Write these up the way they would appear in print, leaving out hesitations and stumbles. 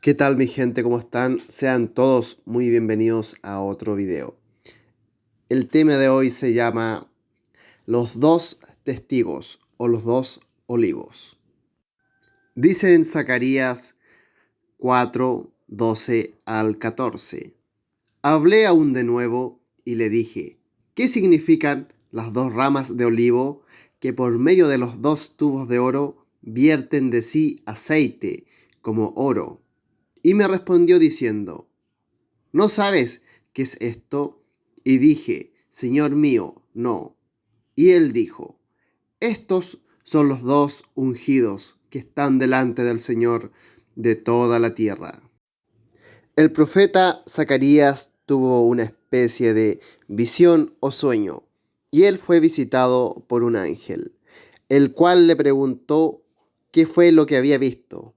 ¿Qué tal mi gente? ¿Cómo están? Sean todos muy bienvenidos a otro video. El tema de hoy se llama los dos testigos o los dos olivos. Dice en Zacarías 4, 12 al 14. Hablé aún de nuevo y le dije, ¿qué significan las dos ramas de olivo que por medio de los dos tubos de oro vierten de sí aceite como oro? Y me respondió diciendo, ¿no sabes qué es esto? Y dije, Señor mío, no. Y él dijo, estos son los dos ungidos que están delante del Señor de toda la tierra. El profeta Zacarías tuvo una especie de visión o sueño, y él fue visitado por un ángel, el cual le preguntó qué fue lo que había visto.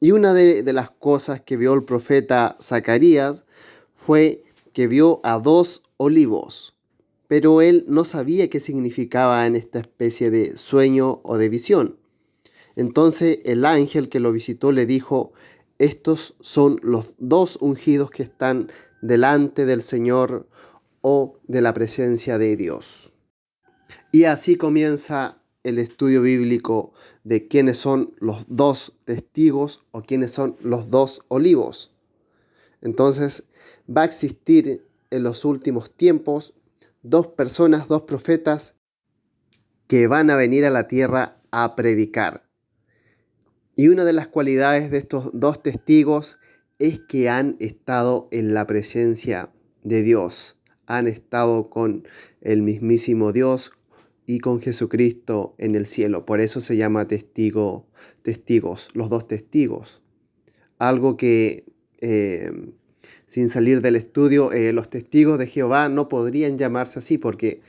Y una de las cosas que vio el profeta Zacarías fue que vio a dos olivos, pero él no sabía qué significaba en esta especie de sueño o de visión. Entonces el ángel que lo visitó le dijo, estos son los dos ungidos que están delante del Señor o de la presencia de Dios. Y así comienza el estudio bíblico de quiénes son los dos testigos o quiénes son los dos olivos. Entonces va a existir en los últimos tiempos dos personas, dos profetas que van a venir a la tierra a predicar. Y una de las cualidades de estos dos testigos es que han estado en la presencia de Dios, han estado con el mismísimo Dios y con Jesucristo en el cielo. Por eso se llama testigos, los dos testigos. Algo que sin salir del estudio, los testigos de Jehová no podrían llamarse así porque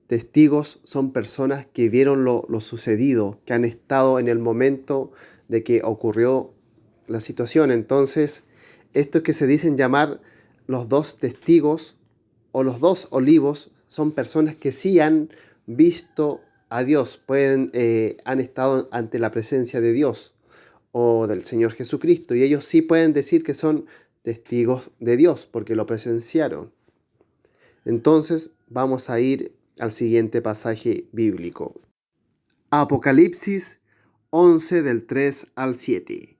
testigos son personas que vieron lo sucedido, que han estado en el momento de que ocurrió la situación. Entonces, estos que se dicen llamar los dos testigos o los dos olivos son personas que sí han visto a Dios, han estado ante la presencia de Dios o del Señor Jesucristo, y ellos sí pueden decir que son testigos de Dios porque lo presenciaron. Entonces vamos a ir al siguiente pasaje bíblico. Apocalipsis 11 del 3 al 7.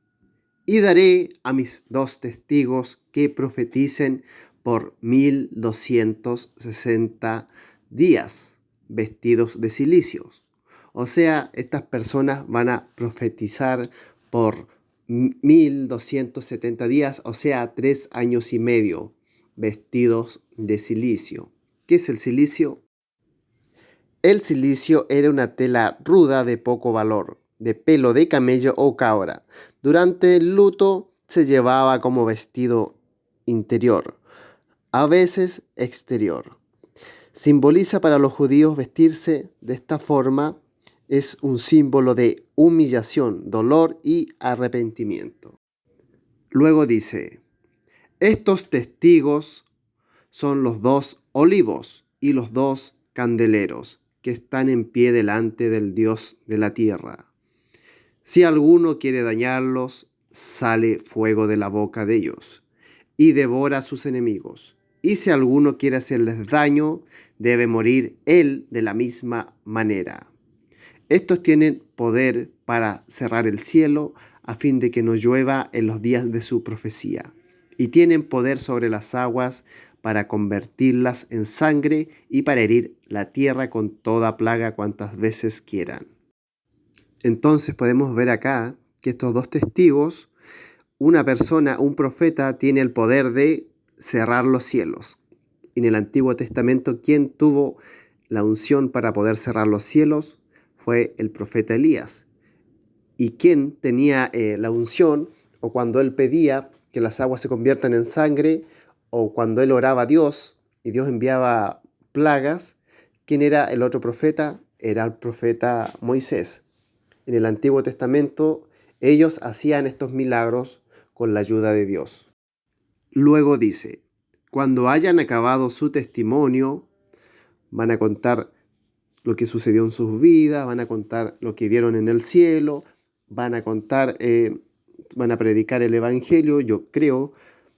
Y daré a mis dos testigos que profeticen por 1260 días, vestidos de cilicios. O sea, estas personas van a profetizar por 1270 días, o sea, 3 años y medio, vestidos de cilicio. ¿Qué es el cilicio? El cilicio era una tela ruda de poco valor, de pelo de camello o cabra. Durante el luto se llevaba como vestido interior, a veces exterior. Simboliza para los judíos vestirse de esta forma, es un símbolo de humillación, dolor y arrepentimiento. Luego dice, estos testigos son los dos olivos y los dos candeleros que están en pie delante del Dios de la tierra. Si alguno quiere dañarlos, sale fuego de la boca de ellos y devora a sus enemigos. Y si alguno quiere hacerles daño, debe morir él de la misma manera. Estos tienen poder para cerrar el cielo a fin de que no llueva en los días de su profecía. Y tienen poder sobre las aguas para convertirlas en sangre y para herir la tierra con toda plaga cuantas veces quieran. Entonces podemos ver acá que estos dos testigos, una persona, un profeta, tiene el poder de cerrar los cielos. En el Antiguo Testamento, quien tuvo la unción para poder cerrar los cielos fue el profeta Elías. Y quien tenía la unción, o cuando él pedía que las aguas se conviertan en sangre, o cuando él oraba a Dios y Dios enviaba plagas, ¿quién era el otro profeta? Era el profeta Moisés. En el Antiguo Testamento ellos hacían estos milagros con la ayuda de Dios. Luego dice, cuando hayan acabado su testimonio, van a contar lo que sucedió en sus vidas, van a contar lo que vieron en el cielo, van a contar van a predicar el evangelio, yo creo,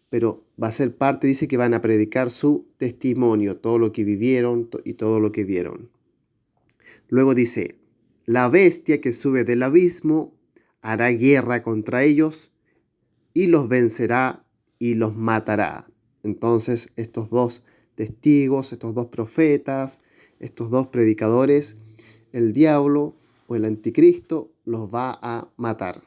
pero va a ser parte, dice que van a predicar su testimonio, todo lo que vivieron y todo lo que vieron. Luego dice, la bestia que sube del abismo hará guerra contra ellos y los vencerá y los matará. Entonces estos dos testigos, estos dos profetas, estos dos predicadores, el diablo o el anticristo los va a matar.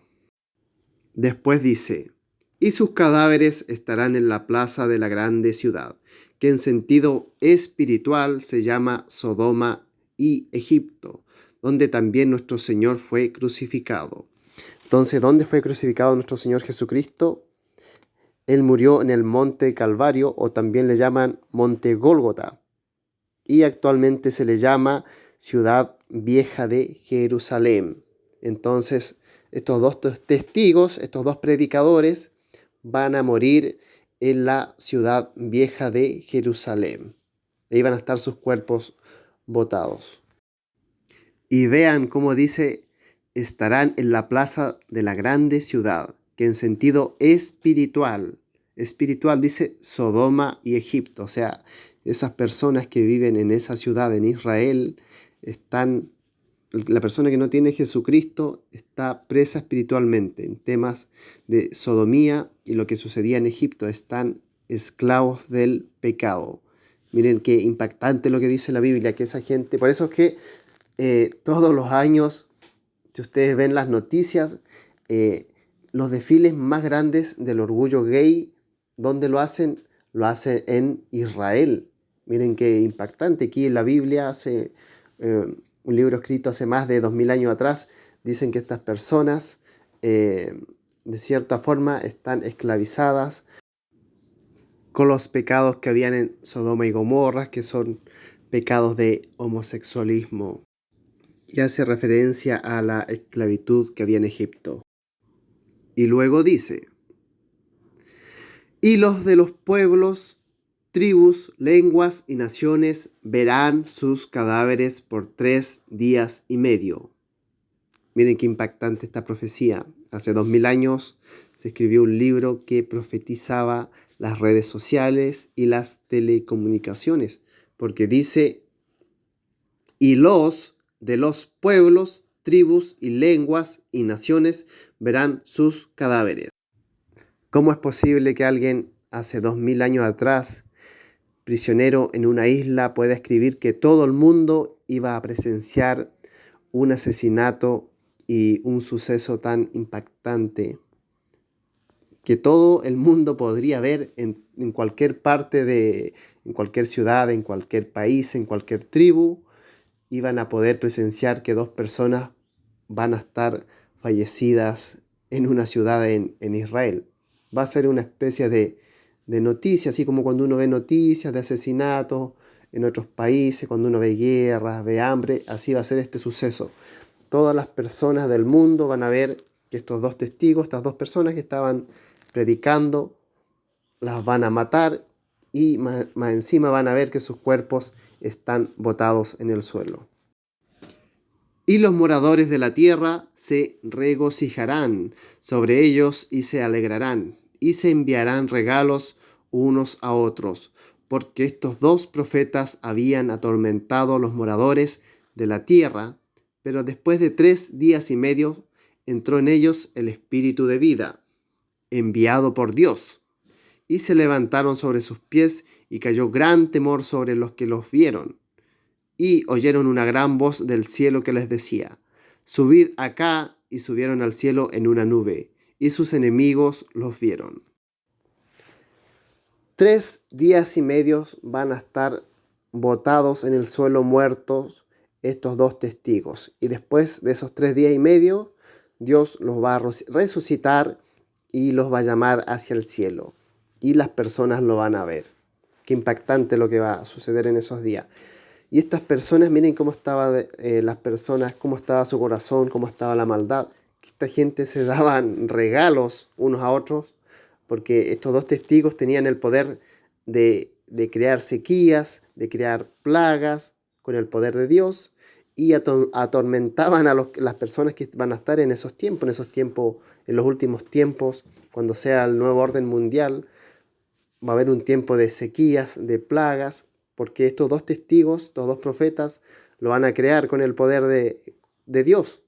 Después dice, y sus cadáveres estarán en la plaza de la grande ciudad, que en sentido espiritual se llama Sodoma y Egipto, donde también nuestro Señor fue crucificado. Entonces, ¿dónde fue crucificado nuestro Señor Jesucristo? Él murió en el monte Calvario, o también le llaman monte Gólgota, y actualmente se le llama Ciudad Vieja de Jerusalén. Entonces, estos dos testigos, estos dos predicadores, van a morir en la Ciudad Vieja de Jerusalén. Ahí van a estar sus cuerpos botados. Y vean cómo dice, estarán en la plaza de la grande ciudad, que en sentido espiritual dice Sodoma y Egipto. O sea, esas personas que viven en esa ciudad, en Israel, la persona que no tiene Jesucristo está presa espiritualmente en temas de sodomía y lo que sucedía en Egipto. Están esclavos del pecado. Miren qué impactante lo que dice la Biblia, que esa gente, por eso es que todos los años, si ustedes ven las noticias, los desfiles más grandes del orgullo gay, ¿dónde lo hacen? Lo hacen en Israel. Miren qué impactante. Aquí en la Biblia, hace un libro escrito hace más de 2000 años atrás, dicen que estas personas de cierta forma están esclavizadas con los pecados que habían en Sodoma y Gomorra, que son pecados de homosexualismo, y hace referencia a la esclavitud que había en Egipto. Y luego dice, y los de los pueblos, tribus, lenguas y naciones verán sus cadáveres por 3 días y medio. Miren qué impactante esta profecía. Hace 2000 años se escribió un libro que profetizaba las redes sociales y las telecomunicaciones, porque dice, y los de los pueblos, tribus y lenguas y naciones verán sus cadáveres. ¿Cómo es posible que alguien hace 2000 años atrás, prisionero en una isla, pueda escribir que todo el mundo iba a presenciar un asesinato y un suceso tan impactante que todo el mundo podría ver en cualquier parte en cualquier ciudad, en cualquier país, en cualquier tribu? Iban a poder presenciar que 2 personas van a estar fallecidas en una ciudad en Israel. Va a ser una especie de noticia, así como cuando uno ve noticias de asesinatos en otros países, cuando uno ve guerras, ve hambre, así va a ser este suceso. Todas las personas del mundo van a ver que estos 2 testigos, estas 2 personas que estaban predicando, las van a matar, y más encima van a ver que sus cuerpos están botados en el suelo. Y los moradores de la tierra se regocijarán sobre ellos y se alegrarán, y se enviarán regalos unos a otros, porque estos 2 profetas habían atormentado a los moradores de la tierra, pero después de 3 días y medio entró en ellos el espíritu de vida, enviado por Dios, y se levantaron sobre sus pies, y cayó gran temor sobre los que los vieron. Y oyeron una gran voz del cielo que les decía, subid acá, y subieron al cielo en una nube, y sus enemigos los vieron. 3 días y medio van a estar botados en el suelo muertos estos 2 testigos. Y después de esos 3 días y medio, Dios los va a resucitar y los va a llamar hacia el cielo. Y las personas lo van a ver. Qué impactante lo que va a suceder en esos días. Y estas personas, miren cómo estaban las personas, cómo estaba su corazón, cómo estaba la maldad. Esta gente se daban regalos unos a otros, porque estos 2 testigos tenían el poder de crear sequías, de crear plagas con el poder de Dios, y atormentaban a las personas que van a estar en esos tiempos en los últimos tiempos, cuando sea el nuevo orden mundial, va a haber un tiempo de sequías, de plagas, porque estos dos testigos, estos dos profetas, lo van a crear con el poder de Dios.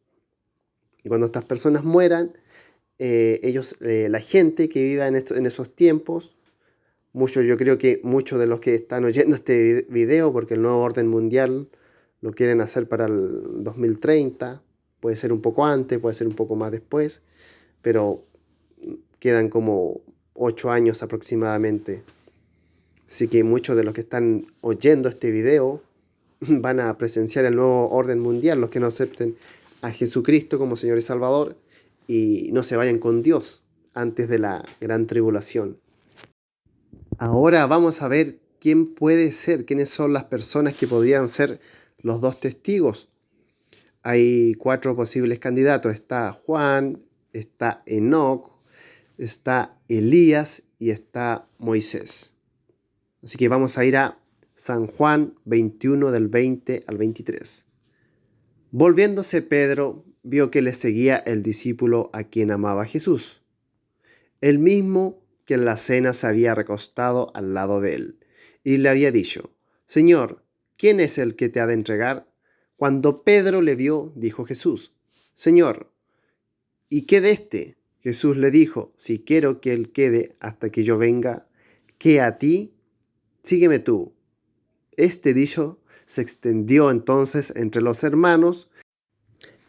Y cuando estas personas mueran, la gente que viva en esos tiempos, yo creo que muchos de los que están oyendo este video, porque el nuevo orden mundial lo quieren hacer para el 2030, puede ser un poco antes, puede ser un poco más después, pero quedan como 8 años aproximadamente. Así que muchos de los que están oyendo este video van a presenciar el nuevo orden mundial, los que no acepten a Jesucristo como Señor y Salvador y no se vayan con Dios antes de la gran tribulación. Ahora vamos a ver quiénes son las personas que podrían ser los dos testigos. Hay 4 posibles candidatos. Está Juan, está Enoc, está Elías y está Moisés. Así que vamos a ir a San Juan 21 del 20 al 23. Volviéndose Pedro, vio que le seguía el discípulo a quien amaba Jesús, el mismo que en la cena se había recostado al lado de él, y le había dicho: Señor, ¿quién es el que te ha de entregar? Cuando Pedro le vio, dijo Jesús: Señor, ¿y qué de éste? Jesús le dijo: si quiero que él quede hasta que yo venga, ¿qué a ti? Sígueme tú. Este dicho se extendió entonces entre los hermanos,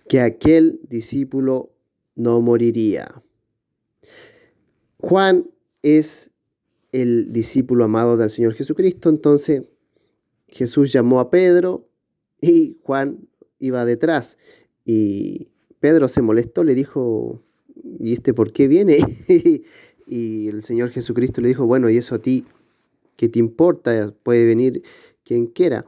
que aquel discípulo no moriría. Juan es el discípulo amado del Señor Jesucristo. Entonces Jesús llamó a Pedro y Juan iba detrás. Y Pedro se molestó, le dijo: ¿y este por qué viene? Y el Señor Jesucristo le dijo: bueno, ¿y eso a ti qué te importa? Puede venir quien quiera.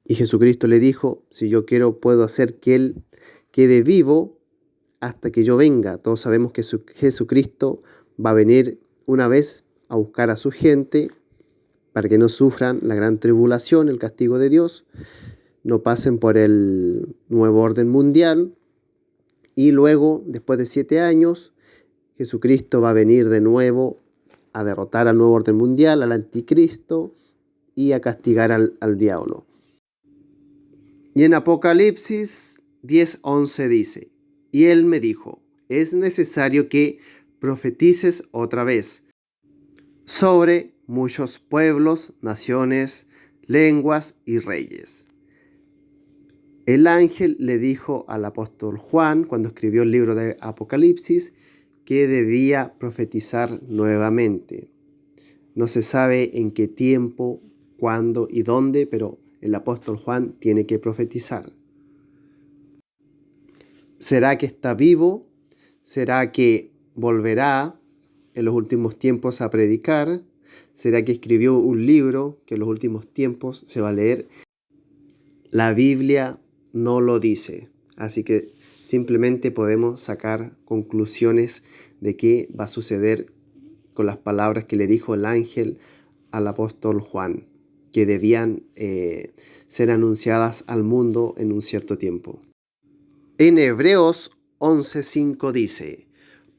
Y Jesucristo le dijo: si yo quiero, puedo hacer que él quede vivo hasta que yo venga. Todos sabemos que Jesucristo va a venir una vez a buscar a su gente para que no sufran la gran tribulación, el castigo de Dios, no pasen por el nuevo orden mundial, y luego, después de 7 años, Jesucristo va a venir de nuevo a derrotar al nuevo orden mundial, al anticristo, y a castigar al diablo. Y en Apocalipsis 10:11 dice: y él me dijo: es necesario que profetices otra vez sobre muchos pueblos, naciones, lenguas y reyes. El ángel le dijo al apóstol Juan, cuando escribió el libro de Apocalipsis, que debía profetizar nuevamente. No se sabe en qué tiempo, cuándo y dónde, pero el apóstol Juan tiene que profetizar. ¿Será que está vivo? ¿Será que volverá en los últimos tiempos a predicar? ¿Será que escribió un libro que en los últimos tiempos se va a leer? La Biblia no lo dice, así que simplemente podemos sacar conclusiones de qué va a suceder con las palabras que le dijo el ángel al apóstol Juan, que debían ser anunciadas al mundo en un cierto tiempo. En Hebreos 11:5 dice: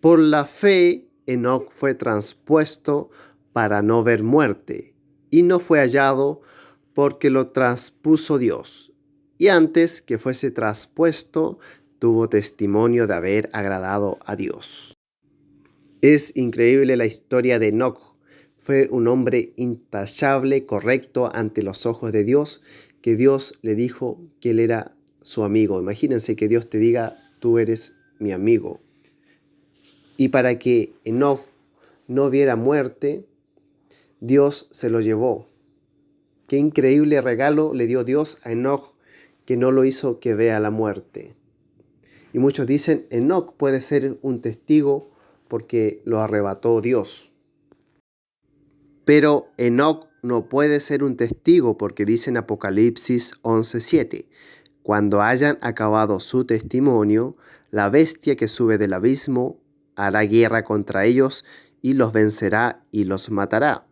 por la fe Enoc fue traspuesto para no ver muerte, y no fue hallado porque lo traspuso Dios. Y antes que fuese traspuesto, tuvo testimonio de haber agradado a Dios. Es increíble la historia de Enoc. Fue un hombre intachable, correcto ante los ojos de Dios, que Dios le dijo que él era su amigo. Imagínense que Dios te diga: tú eres mi amigo. Y para que Enoc no viera muerte, Dios se lo llevó. Qué increíble regalo le dio Dios a Enoc, que no lo hizo que vea la muerte. Y muchos dicen: Enoc puede ser un testigo porque lo arrebató Dios. Pero Enoc no puede ser un testigo porque dice en Apocalipsis 11:7: cuando hayan acabado su testimonio, la bestia que sube del abismo hará guerra contra ellos y los vencerá y los matará.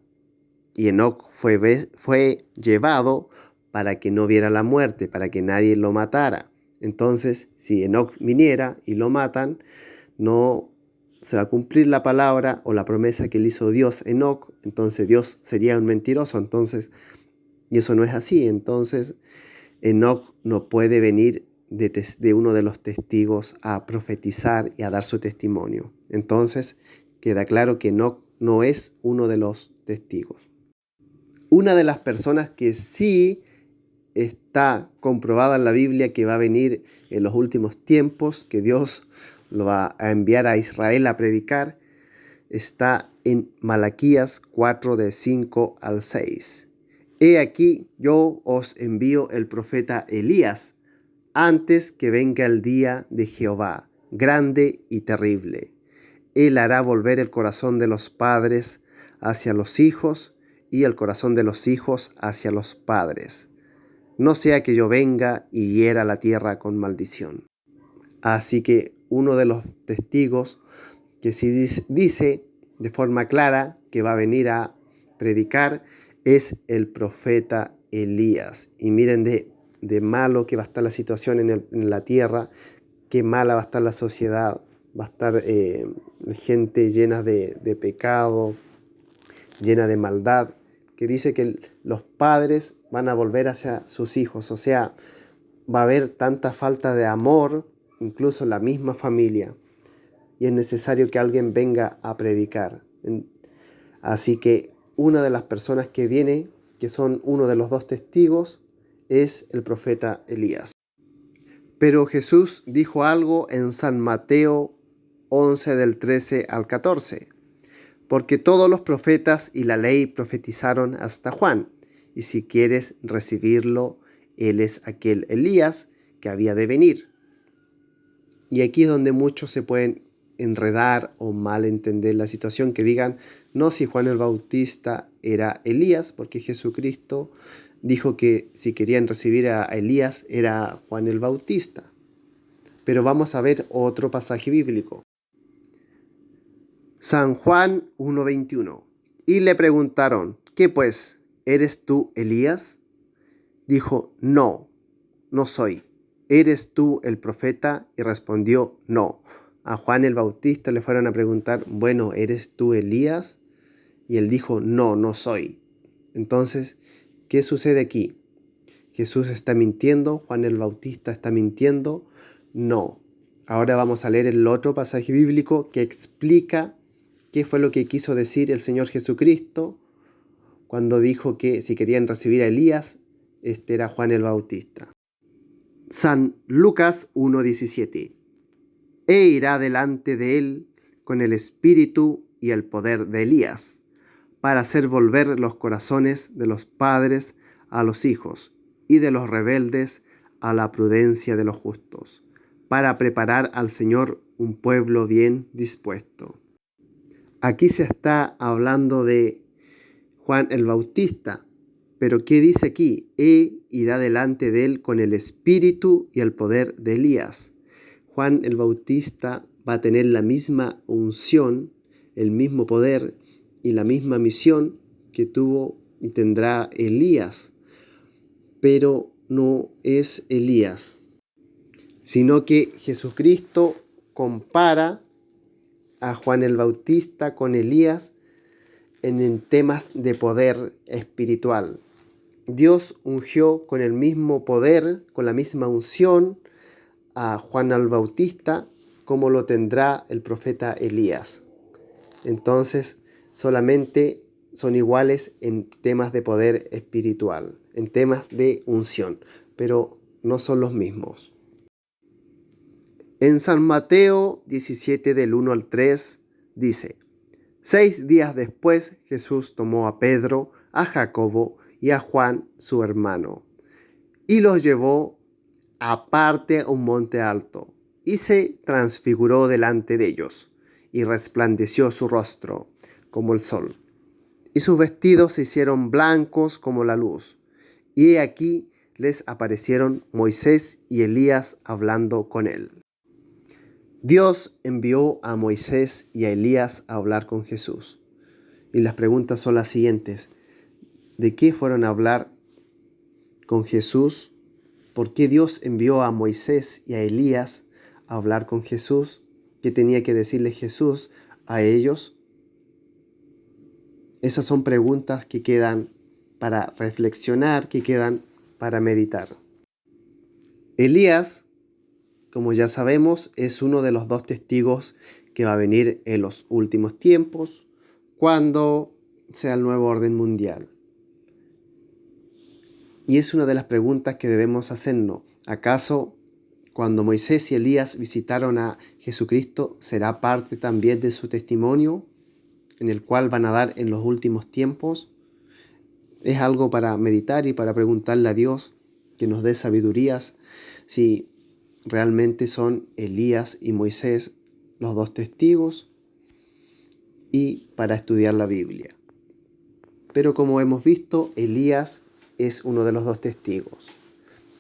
Y Enoc fue llevado para que no viera la muerte, para que nadie lo matara. Entonces, si Enoc viniera y lo matan, no se va a cumplir la palabra o la promesa que le hizo Dios a Enoc, entonces Dios sería un mentiroso, y eso no es así. Entonces, Enoc no puede venir de uno de los testigos a profetizar y a dar su testimonio. Entonces, queda claro que Enoc no es uno de los testigos. Una de las personas que sí está comprobada en la Biblia que va a venir en los últimos tiempos, que Dios lo va a enviar a Israel a predicar, está en Malaquías 4, de 5 al 6. He aquí, yo os envío el profeta Elías, antes que venga el día de Jehová, grande y terrible. Él hará volver el corazón de los padres hacia los hijos y el corazón de los hijos hacia los padres. No sea que yo venga y hiera la tierra con maldición. Así que uno de los testigos que sí dice de forma clara que va a venir a predicar es el profeta Elías. Y miren de malo que va a estar la situación en la tierra, qué mala va a estar la sociedad, va a estar gente llena de pecado, llena de maldad, que dice que los padres van a volver hacia sus hijos, o sea, va a haber tanta falta de amor, incluso en la misma familia, y es necesario que alguien venga a predicar. Así que una de las personas que viene, que son uno de los dos testigos, es el profeta Elías. Pero Jesús dijo algo en San Mateo 11 del 13 al 14. Porque todos los profetas y la ley profetizaron hasta Juan, y si quieres recibirlo, él es aquel Elías que había de venir. Y aquí es donde muchos se pueden enredar o malentender la situación, que digan, no, si Juan el Bautista era Elías, porque Jesucristo dijo que si querían recibir a Elías era Juan el Bautista. Pero vamos a ver otro pasaje bíblico. San Juan 1:21. Y le preguntaron, ¿qué pues? ¿Eres tú Elías? Dijo, no, no soy. ¿Eres tú el profeta? Y respondió, no. A Juan el Bautista le fueron a preguntar, bueno, ¿eres tú Elías? Y él dijo, no, no soy. Entonces, ¿qué sucede aquí? ¿Jesús está mintiendo? ¿Juan el Bautista está mintiendo? No. Ahora vamos a leer el otro pasaje bíblico que explica qué fue lo que quiso decir el Señor Jesucristo cuando dijo que si querían recibir a Elías, este era Juan el Bautista. San Lucas 1:17. E irá delante de él con el espíritu y el poder de Elías, para hacer volver los corazones de los padres a los hijos y de los rebeldes a la prudencia de los justos, para preparar al Señor un pueblo bien dispuesto. Aquí se está hablando de Juan el Bautista, pero ¿qué dice aquí? Irá delante de él con el espíritu y el poder de Elías. Juan el Bautista va a tener la misma unción, el mismo poder y la misma misión que tuvo y tendrá Elías, pero no es Elías, sino que Jesucristo compara a Juan el Bautista con Elías en temas de poder espiritual. Dios ungió con el mismo poder, con la misma unción a Juan el Bautista como lo tendrá el profeta Elías. Entonces, solamente son iguales en temas de poder espiritual, en temas de unción, pero no son los mismos. En San Mateo 17 del 1 al 3 dice, 6 días después Jesús tomó a Pedro, a Jacobo y a Juan su hermano, y los llevó aparte a un monte alto, y se transfiguró delante de ellos, y resplandeció su rostro como el sol, y sus vestidos se hicieron blancos como la luz. Y he aquí les aparecieron Moisés y Elías hablando con él. Dios envió a Moisés y a Elías a hablar con Jesús. Y las preguntas son las siguientes. ¿De qué fueron a hablar con Jesús? ¿Por qué Dios envió a Moisés y a Elías a hablar con Jesús? ¿Qué tenía que decirle Jesús a ellos? Esas son preguntas que quedan para reflexionar, que quedan para meditar. Elías, como ya sabemos, es uno de los dos testigos que va a venir en los últimos tiempos, cuando sea el nuevo orden mundial. Y es una de las preguntas que debemos hacernos. ¿Acaso cuando Moisés y Elías visitaron a Jesucristo será parte también de su testimonio en el cual van a dar en los últimos tiempos? Es algo para meditar y para preguntarle a Dios que nos dé sabidurías si realmente son Elías y Moisés los dos testigos, y para estudiar la Biblia. Pero como hemos visto, Elías es uno de los dos testigos.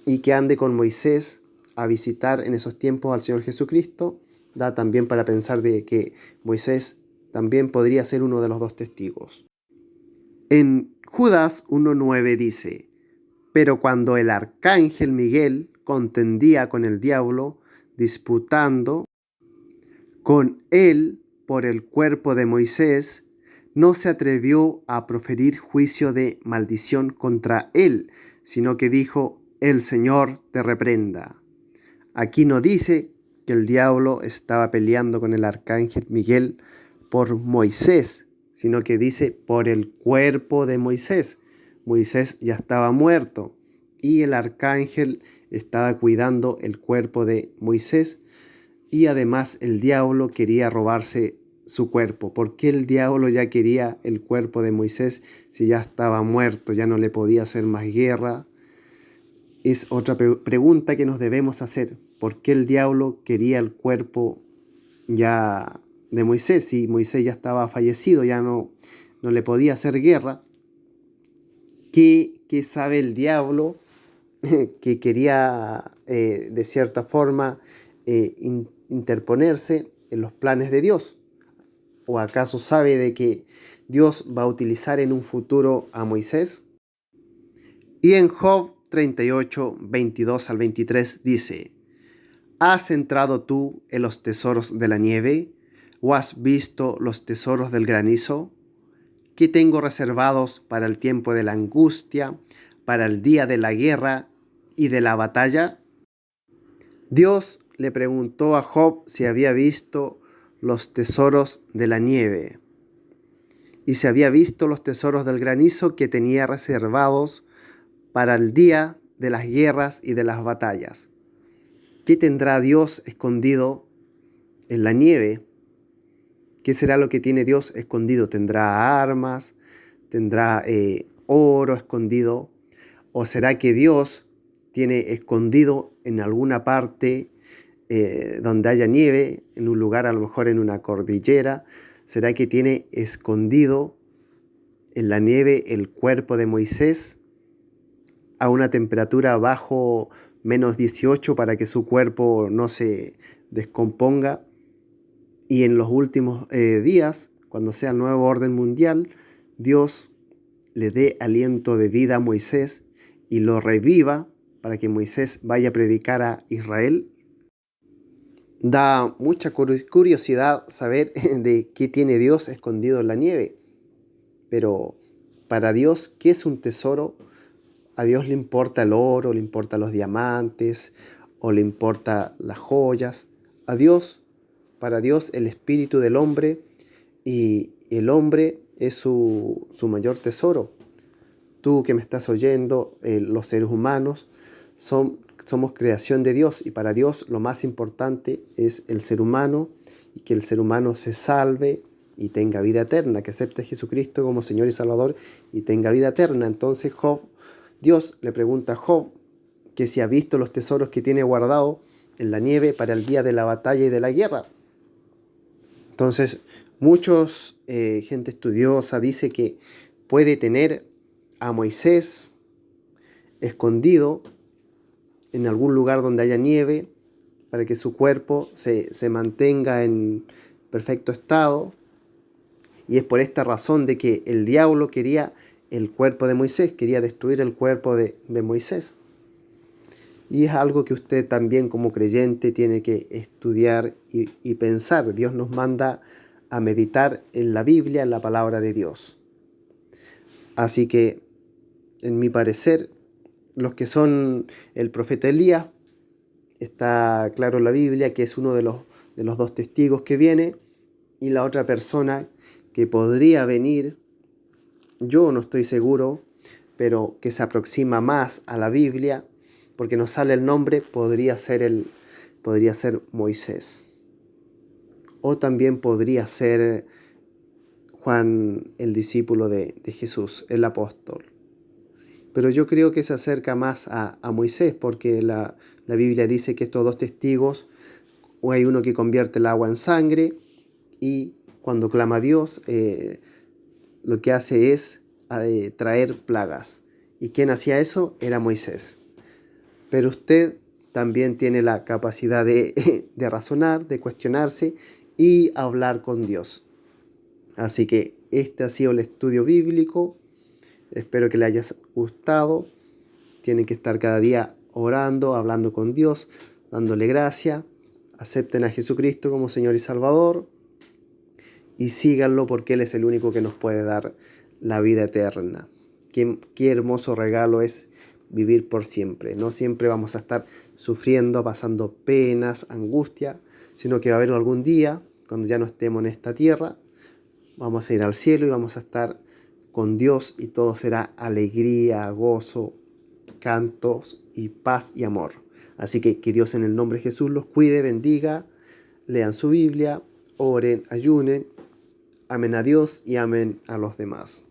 Y que ande con Moisés a visitar en esos tiempos al Señor Jesucristo da también para pensar de que Moisés también podría ser uno de los dos testigos. En Judas 1:9 dice: pero cuando el arcángel Miguel contendía con el diablo, disputando con él por el cuerpo de Moisés, no se atrevió a proferir juicio de maldición contra él, sino que dijo: el Señor te reprenda. Aquí no dice que el diablo estaba peleando con el arcángel Miguel por Moisés, sino que dice por el cuerpo de Moisés. Moisés ya estaba muerto y el arcángel estaba cuidando el cuerpo de Moisés, y además el diablo quería robarse su cuerpo. ¿Por qué el diablo ya quería el cuerpo de Moisés si ya estaba muerto, ya no le podía hacer más guerra? Es otra pregunta que nos debemos hacer. ¿Por qué el diablo quería el cuerpo ya de Moisés si Moisés ya estaba fallecido, ya no le podía hacer guerra? ¿Qué sabe el diablo que quería de cierta forma interponerse en los planes de Dios? ¿O acaso sabe de que Dios va a utilizar en un futuro a Moisés? Y en Job 38, 22 al 23 dice: ¿has entrado tú en los tesoros de la nieve? ¿O has visto los tesoros del granizo? ¿Qué tengo reservados para el tiempo de la angustia, para el día de la guerra y de la batalla? Dios le preguntó a Job si había visto los tesoros de la nieve y si había visto los tesoros del granizo que tenía reservados para el día de las guerras y de las batallas. ¿Qué tendrá Dios escondido en la nieve? ¿Qué será lo que tiene Dios escondido? ¿Tendrá armas? ¿Tendrá oro escondido? ¿O será que Dios tiene escondido en alguna parte donde haya nieve, en un lugar, a lo mejor en una cordillera? ¿Será que tiene escondido en la nieve el cuerpo de Moisés a una temperatura bajo -18 para que su cuerpo no se descomponga? Y en los últimos días, cuando sea el nuevo orden mundial, Dios le dé aliento de vida a Moisés y lo reviva para que Moisés vaya a predicar a Israel. Da mucha curiosidad saber de qué tiene Dios escondido en la nieve. Pero para Dios, ¿qué es un tesoro? A Dios le importa el oro, le importan los diamantes o le importan las joyas. Para Dios, el espíritu del hombre, y el hombre es su mayor tesoro. Tú que me estás oyendo, los seres humanos somos creación de Dios, y para Dios lo más importante es el ser humano, y que el ser humano se salve y tenga vida eterna, que acepte a Jesucristo como Señor y Salvador y tenga vida eterna. Entonces Dios le pregunta a Job que si ha visto los tesoros que tiene guardado en la nieve para el día de la batalla y de la guerra. Entonces, gente estudiosa dice que puede tener a Moisés escondido en algún lugar donde haya nieve para que su cuerpo se mantenga en perfecto estado. Y es por esta razón de que el diablo quería el cuerpo de Moisés, quería destruir el cuerpo de Moisés. Y es algo que usted también como creyente tiene que estudiar y pensar. Dios nos manda a meditar en la Biblia, en la palabra de Dios. Así que, en mi parecer, los que son el profeta Elías, está claro en la Biblia que es uno de los dos testigos que viene, y la otra persona que podría venir, yo no estoy seguro, pero que se aproxima más a la Biblia, porque no sale el nombre, podría ser Moisés. O también podría ser Juan, el discípulo de Jesús, el apóstol. Pero yo creo que se acerca más a Moisés, porque la Biblia dice que estos dos testigos, o hay uno que convierte el agua en sangre, y cuando clama a Dios, lo que hace es traer plagas. ¿Y quién hacía eso? Era Moisés. Pero usted también tiene la capacidad de razonar, de cuestionarse y hablar con Dios. Así que este ha sido el estudio bíblico. Espero que le haya gustado. Tienen que estar cada día orando, hablando con Dios, dándole gracia. Acepten a Jesucristo como Señor y Salvador. Y síganlo porque Él es el único que nos puede dar la vida eterna. Qué hermoso regalo es vivir por siempre. No siempre vamos a estar sufriendo, pasando penas, angustia, sino que va a haber algún día, cuando ya no estemos en esta tierra, vamos a ir al cielo y vamos a estar con Dios y todo será alegría, gozo, cantos y paz y amor. Así que Dios en el nombre de Jesús los cuide, bendiga, lean su Biblia, oren, ayunen, amen a Dios y amen a los demás.